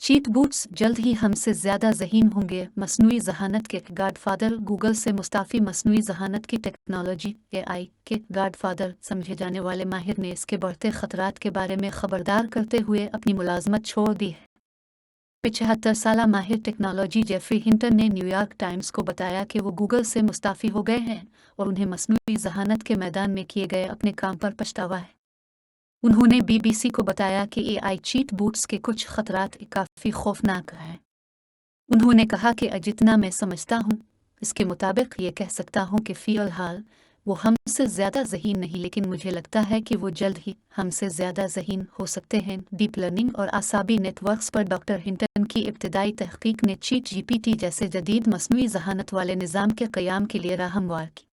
Cheat boots जल्द ही हमसे ज़्यादा ज़हीन होंगे। मस्नूई ज़हानत के गॉडफादर गूगल से मुस्ताफ़ी मस्नूई ज़हानत की टेक्नोलॉजी एआई के गॉडफादर समझे जाने वाले माहिर ने इसके बढ़ते ख़तरात के बारे में ख़बरदार करते हुए अपनी मुलाजमत छोड़ दी है। 75 साला माहिर टेक्नोलॉजी जेफरी हिंटन ने न्यूयॉर्क टाइम्स को बताया कि वो गूगल से मुस्ताफ़ी हो गए हैं और उन्हें मस्नूई ज़हानत के मैदान में किए गए अपने काम पर पछतावा है। उन्होंने बीबीसी को बताया कि एआई चीट बूट्स के कुछ खतरात काफ़ी खौफनाक हैं। उन्होंने कहा कि जितना मैं समझता हूँ, इसके मुताबिक ये कह सकता हूँ कि फ़िलहाल वो हमसे ज़्यादा ज़हीन नहीं, लेकिन मुझे लगता है कि वो जल्द ही हमसे ज़्यादा ज़हीन हो सकते हैं। डीप लर्निंग और आसाबी नेटवर्क्स पर डॉक्टर हिंटन की इब्तदाई तहकीक ने चीट जीपीटी जैसे जदीद मस्नूई ज़हानत वाले निज़ाम के क़याम के लिए राह हमवार की।